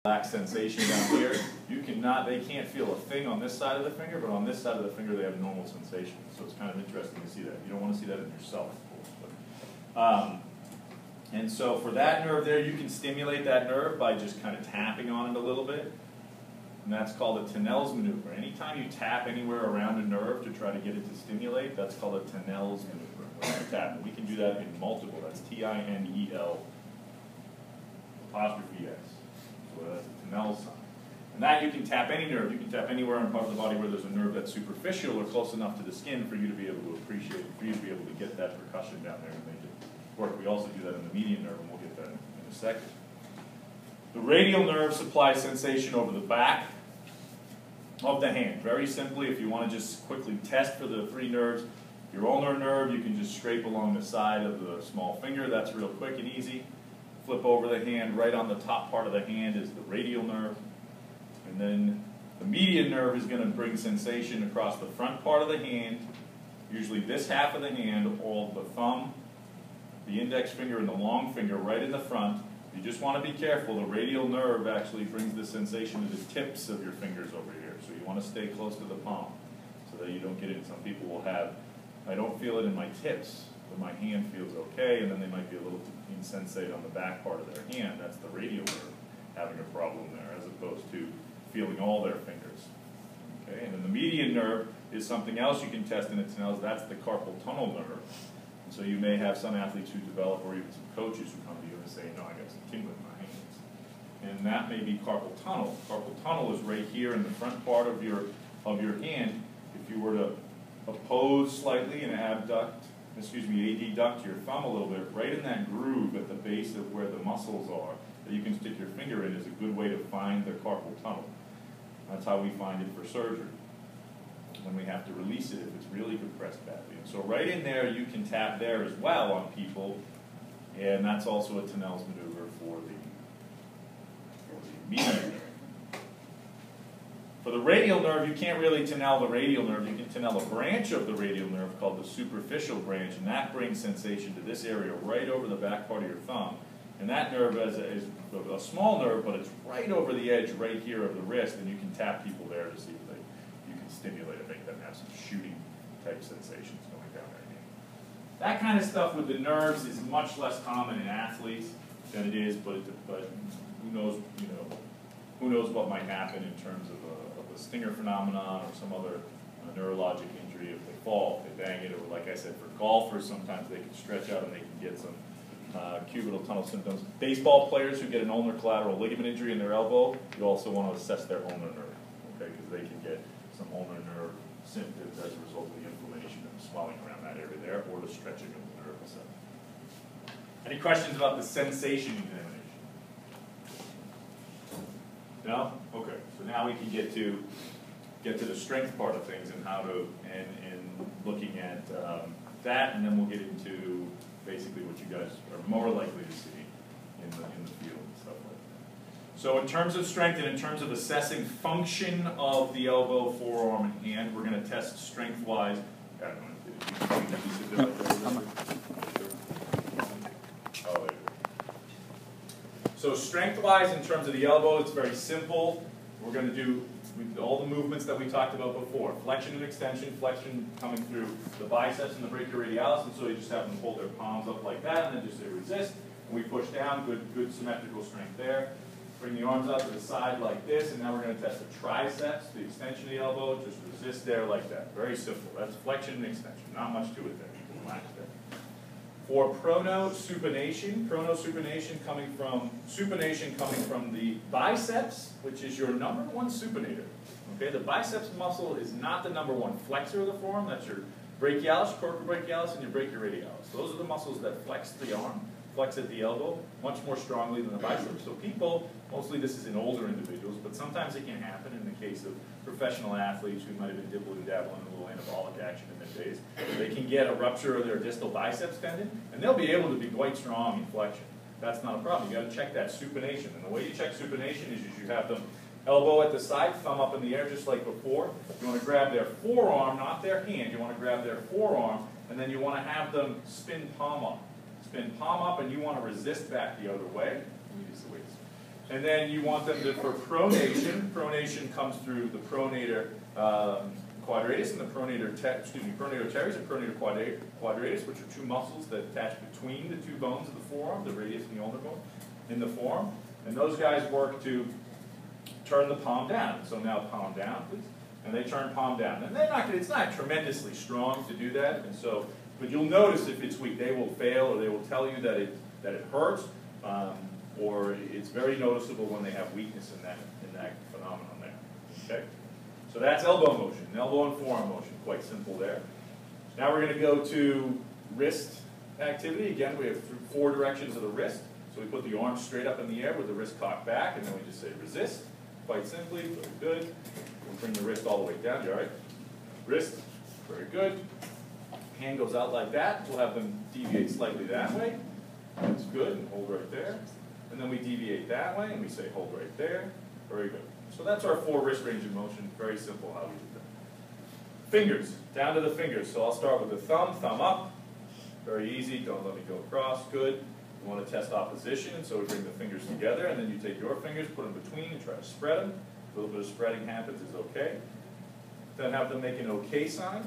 Relaxed sensation down here. They can't feel a thing on this side of the finger, but on this side of the finger they have normal sensation. So it's kind of interesting to see that. You don't want to see that in yourself, of course. And so for that nerve there, you can stimulate that nerve by just kind of tapping on it a little bit. And that's called a Tinel's maneuver. Anytime you tap anywhere around a nerve to try to get it to stimulate, that's called a Tinel's maneuver. Tap. We can do that in multiple. That's T-I-N-E-L apostrophe S. So that's a Tinel's sign. And that you can tap any nerve. You can tap anywhere on part of the body where there's a nerve that's superficial or close enough to the skin for you to be able to appreciate, for you to be able to get that percussion down there and make it work. We also do that in the median nerve, and we'll get that in a second. The radial nerve supplies sensation over the back of the hand. Very simply, if you want to just quickly test for the three nerves, your ulnar nerve, you can just scrape along the side of the small finger. That's real quick and easy. Flip over the hand. Right on the top part of the hand is the radial nerve. And then the median nerve is going to bring sensation across the front part of the hand, usually this half of the hand, all the thumb, the index finger, and the long finger right in the front. You just want to be careful. The radial nerve actually brings the sensation to the tips of your fingers over here. So you want to stay close to the palm so that you don't get it. Some people will have, I don't feel it in my tips, but my hand feels okay, and then they might be a little insensate on the back part of their hand. That's the radial nerve having a problem there, as opposed to feeling all their fingers. Okay, and then the median nerve is something else you can test in its nails. That's the carpal tunnel nerve. And so you may have some athletes who develop, or even some coaches who come to you and say, no, I got some tingling in my hands. And that may be carpal tunnel. Carpal tunnel is right here in the front part of your hand. If you were to oppose slightly and adduct your thumb a little bit, right in that groove at the base of where the muscles are, that you can stick your finger in, is a good way to find the carpal tunnel. That's how we find it for surgery, when we have to release it if it's really compressed badly. And so right in there, you can tap there as well on people, and that's also a Tinel's maneuver for the median nerve. For the radial nerve, you can't really Tinel the radial nerve. You can Tinel a branch of the radial nerve called the superficial branch, and that brings sensation to this area right over the back part of your thumb. And that nerve is a small nerve, but it's right over the edge right here of the wrist, and you can tap people there to see if you can stimulate and make them have some shooting type sensations going down their hand. That kind of stuff with the nerves is much less common in athletes than it is, but who knows, who knows what might happen in terms of a stinger phenomenon or some other neurologic injury if they fall, if they bang it, or like I said, for golfers, sometimes they can stretch out and they can get some cubital tunnel symptoms. Baseball players who get an ulnar collateral ligament injury in their elbow, you also want to assess their ulnar nerve, okay, because they can get some ulnar nerve symptoms as a result of the inflammation and swelling around that area there, or the stretching of the nerve itself. Any questions about the sensation examination? No? Okay. So now we can get to the strength part of things and how to and looking at that, and then we'll get into basically what you guys are more likely to see in the field and stuff like that. So in terms of strength and in terms of assessing function of the elbow, forearm, and hand, we're going to test strength-wise. So strength-wise, in terms of the elbow, it's very simple. We're going to do all the movements that we talked about before. Flexion and extension, flexion coming through the biceps and the brachioradialis, and so you just have them hold their palms up like that, and then just say resist, and we push down, good symmetrical strength there. Bring the arms out to the side like this, and now we're going to test the triceps, the extension of the elbow, just resist there like that. Very simple. That's flexion and extension. Not much to it there. You can relax there. For pronosupination coming from the biceps, which is your number one supinator. Okay, the biceps muscle is not the number one flexor of the forearm. That's your brachialis, coracobrachialis, and your brachioradialis. Those are the muscles that flex the arm, flex at the elbow, much more strongly than the biceps. So people, mostly this is in older individuals, but sometimes it can happen in the case of professional athletes who might have been dibbling and dabbling in a little anabolic action in their days. They can get a rupture of their distal biceps tendon, and they'll be able to be quite strong in flexion. That's not a problem. You've got to check that supination. And the way you check supination is you have them elbow at the side, thumb up in the air just like before. You want to grab their forearm, not their hand. You want to grab their forearm, and then you want to have them spin palm up. Spin palm up, and you want to resist back the other way. Let me use the weights. And then you want them to, for pronation, pronation comes through the pronator quadratus and the pronator teres and pronator quadratus, which are two muscles that attach between the two bones of the forearm, the radius and the ulnar bone, in the forearm. And those guys work to turn the palm down. So now palm down, please. And they turn palm down. And it's not tremendously strong to do that. And so, but you'll notice if it's weak, they will fail or they will tell you that it hurts. Or it's very noticeable when they have weakness in that phenomenon there. Okay? So that's elbow motion, elbow and forearm motion, quite simple there. Now we're going to go to wrist activity. Again, we have 4 directions of the wrist. So we put the arm straight up in the air with the wrist cocked back, and then we just say resist, quite simply, very good. We'll bring the wrist all the way down, you all right? Wrist, very good. Hand goes out like that. We'll have them deviate slightly that way. That's good, and hold right there. And then we deviate that way, and we say hold right there. Very good. So that's our 4 wrist range of motion. Very simple how we do that. Fingers, down to the fingers. So I'll start with the thumb up. Very easy, don't let me go across, good. You want to test opposition, and so we bring the fingers together, and then you take your fingers, put them between, and try to spread them. A little bit of spreading happens is okay. Then have them make an OK sign.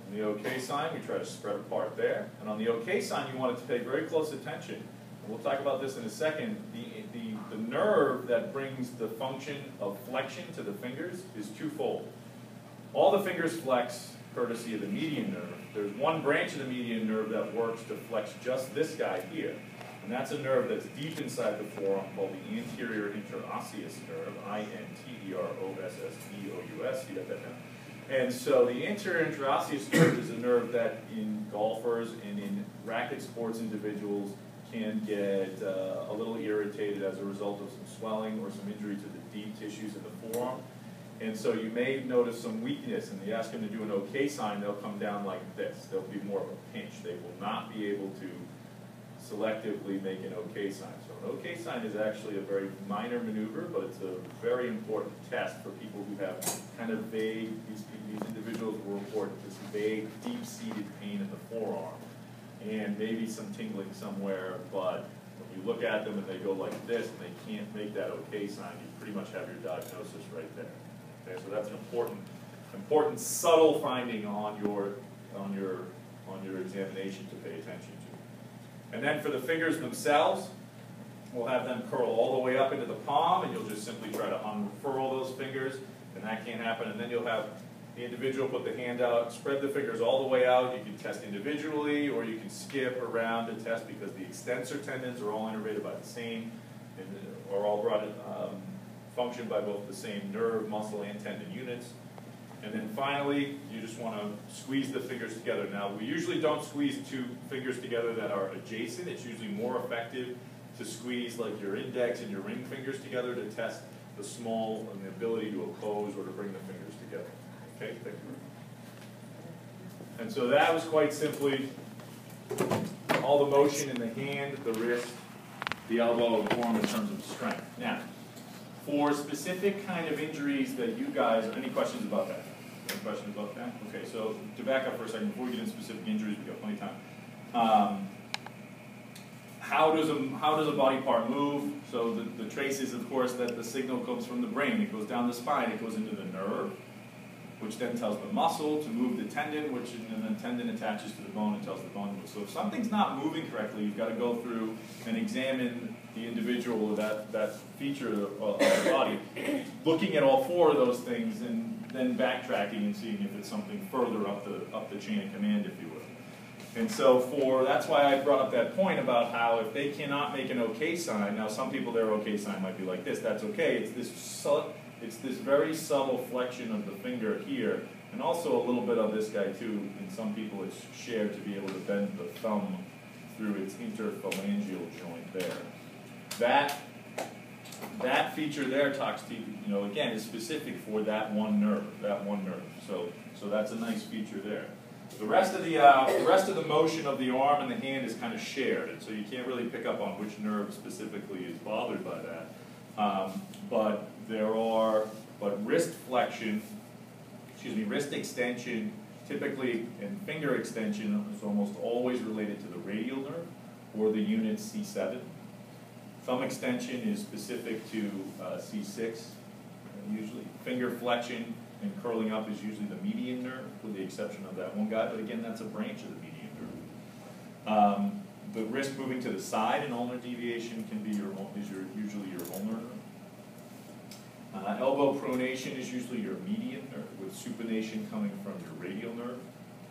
On the OK sign, we try to spread apart there. And on the OK sign, you want it to pay very close attention. And we'll talk about this in a second. The nerve that brings the function of flexion to the fingers is twofold. All the fingers flex courtesy of the median nerve. There's one branch of the median nerve that works to flex just this guy here. And that's a nerve that's deep inside the forearm called the anterior interosseous nerve, I-N-T-E-R-O-S-S-E-O-U-S. You got that down. And so the anterior interosseous nerve is a nerve that in golfers and in racket sports individuals can get a little irritated as a result of some swelling or some injury to the deep tissues in the forearm. And so you may notice some weakness, and you ask them to do an OK sign, they'll come down like this. They'll be more of a pinch. They will not be able to selectively make an OK sign. So an OK sign is actually a very minor maneuver, but it's a very important test for people who have kind of vague, these individuals will report this vague, deep-seated pain in the forearm, and maybe some tingling somewhere, but when you look at them and they go like this and they can't make that OK sign, you pretty much have your diagnosis right there. Okay, so that's an important subtle finding on your examination to pay attention to. And then for the fingers themselves, we'll have them curl all the way up into the palm, and you'll just simply try to unfurl those fingers, and that can't happen. And then you'll have the individual put the hand out, spread the fingers all the way out. You can test individually, or you can skip around to test because the extensor tendons are all innervated by the same, and are all brought in, function by both the same nerve, muscle, and tendon units. And then finally, you just want to squeeze the fingers together. Now, we usually don't squeeze 2 fingers together that are adjacent. It's usually more effective to squeeze like your index and your ring fingers together to test the small and the ability to oppose or to bring the fingers together. Okay, thank you. And so that was quite simply all the motion in the hand, the wrist, the elbow, and forearm in terms of strength. Now, for specific kind of injuries that you guys, any questions about that? Any questions about that? Okay, so to back up for a second, before we get into specific injuries, we've got plenty of time. How does a body part move? So the trace is, of course, that the signal comes from the brain. It goes down the spine, it goes into the nerve, which then tells the muscle to move the tendon, and then the tendon attaches to the bone and tells the bone to move. So if something's not moving correctly, you've got to go through and examine the individual, that feature of the body, looking at all 4 of those things and then backtracking and seeing if it's something further up the chain of command, if you will. And so that's why I brought up that point about how if they cannot make an OK sign, now some people their OK sign might be like this, that's okay. It's this very subtle flexion of the finger here, and also a little bit of this guy too. In some people it's shared to be able to bend the thumb through its interphalangeal joint there. That feature there, again, is specific for that one nerve. So that's a nice feature there. The rest of the motion of the arm and the hand is kind of shared, and so you can't really pick up on which nerve specifically is bothered by that. But wrist flexion, wrist extension, typically, and finger extension is almost always related to the radial nerve or the unit C7. Thumb extension is specific to C6, usually. Finger flexion and curling up is usually the median nerve, with the exception of that one guy, but again, that's a branch of the median nerve. The wrist moving to the side in ulnar deviation can be usually your ulnar nerve. Elbow pronation is usually your median nerve, with supination coming from your radial nerve.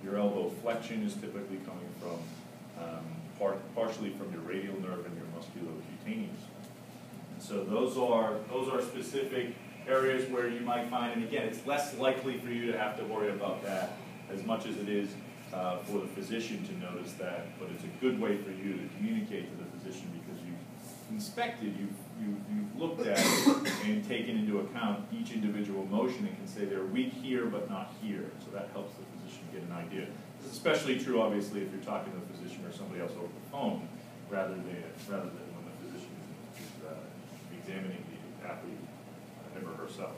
Your elbow flexion is typically coming from partially from your radial nerve and your musculocutaneous. And so those are specific areas where you might find, and again, it's less likely for you to have to worry about that as much as it is for the physician to notice that, but it's a good way for you to communicate to the physician because you've inspected, you've looked at it and taken into account each individual motion and can say they're weak here but not here. So that helps the physician get an idea. This is especially true, obviously, if you're talking to a physician or somebody else over the phone rather than when the physician is examining the athlete him or herself.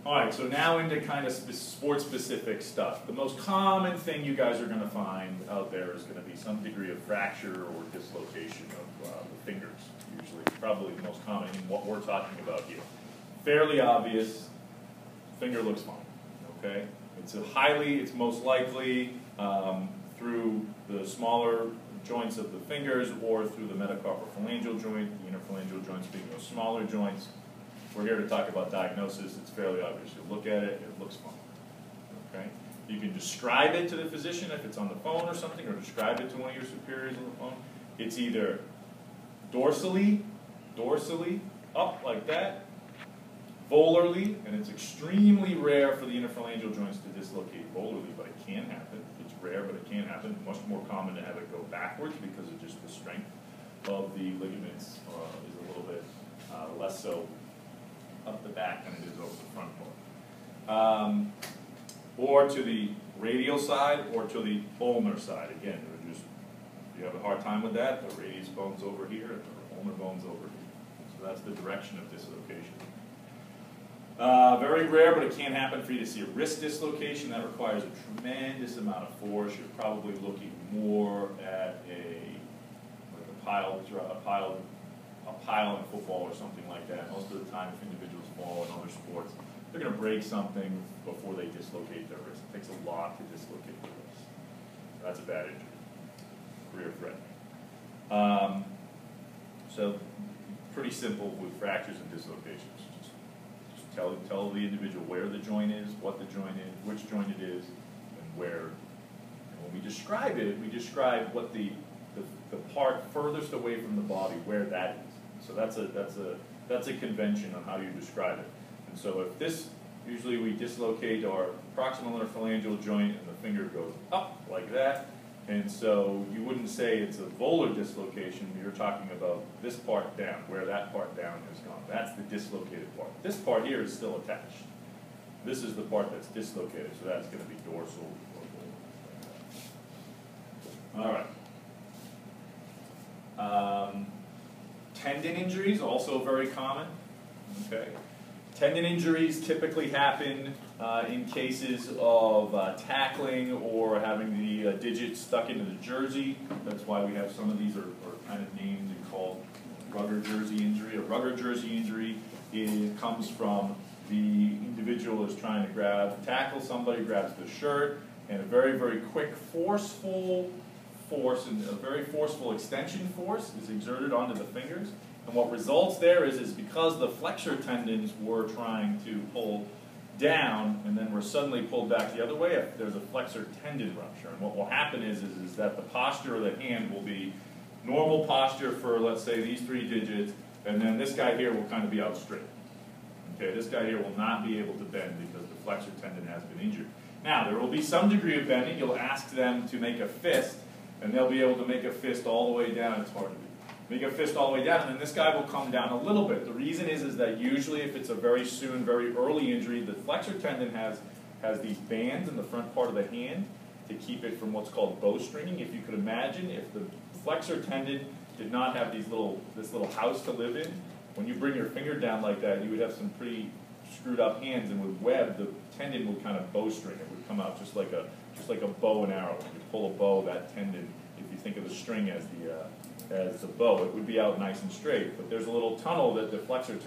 All right, so now into kind of sport-specific stuff. The most common thing you guys are going to find out there is going to be some degree of fracture or dislocation of the fingers, usually. Probably the most common in what we're talking about here. Fairly obvious, finger looks fine, okay? It's most likely through the smaller joints of the fingers or through the metacarpophalangeal joint, the interphalangeal joints being those smaller joints. We're here to talk about diagnosis. It's fairly obvious. You look at it, it looks fine. Okay? You can describe it to the physician if it's on the phone or something, or describe it to one of your superiors on the phone. It's either dorsally, up like that, volarly, and it's extremely rare for the interphalangeal joints to dislocate volarly, but it can happen. It's rare, but it can happen. Much more common to have it go backwards because of just the strength of the ligaments is a little bit less so up the back than it is over the front part. Or to the radial side or to the ulnar side. Again, if you have a hard time with that, the radius bone's over here and the ulnar bone's over here. So that's the direction of dislocation. Very rare, but it can happen for you to see a wrist dislocation. That requires a tremendous amount of force. You're probably looking more at a pile in football or something like that. Most of the time, if individuals fall in other sports, they're going to break something before they dislocate their wrist. It takes a lot to dislocate the wrist. That's a bad injury. Career threatening. So pretty simple with fractures and dislocations. Just tell the individual where the joint is, what the joint is, which joint it is, and where. And when we describe it, we describe what the part furthest away from the body, where that is. So that's a convention on how you describe it. And so if this, usually we dislocate our proximal interphalangeal joint and the finger goes up like that. And so you wouldn't say it's a volar dislocation. You're talking about this part down, where that part down has gone. That's the dislocated part. This part here is still attached. This is the part that's dislocated, so that's going to be dorsal or volar. All right. Tendon injuries, also very common. Okay. Tendon injuries typically happen in cases of tackling or having the digit stuck into the jersey. That's why we have some of these are kind of named and called rugger jersey injury. A rugger jersey injury comes from the individual is trying to tackle somebody, grabs the shirt, and a very, very quick, forceful force and a very forceful extension force is exerted onto the fingers. And what results there is because the flexor tendons were trying to pull down and then were suddenly pulled back the other way, there's a flexor tendon rupture. And what will happen is that the posture of the hand will be normal posture for, let's say, these 3 digits, and then this guy here will kind of be out straight. Okay, this guy here will not be able to bend because the flexor tendon has been injured. Now, there will be some degree of bending. You'll ask them to make a fist, and they'll be able to make a fist all the way down. It's hard to do. Make a fist all the way down, and then this guy will come down a little bit. The reason is that usually if it's a very early injury, the flexor tendon has these bands in the front part of the hand to keep it from what's called bowstringing. If you could imagine, if the flexor tendon did not have this little house to live in, when you bring your finger down like that, you would have some pretty screwed up hands, and with web, the tendon would kind of bowstring. It would come out just like a bow and arrow. When you pull a bow, that tendon, if you think of the string as as the bow. It would be out nice and straight, but there's a little tunnel that the flexor tends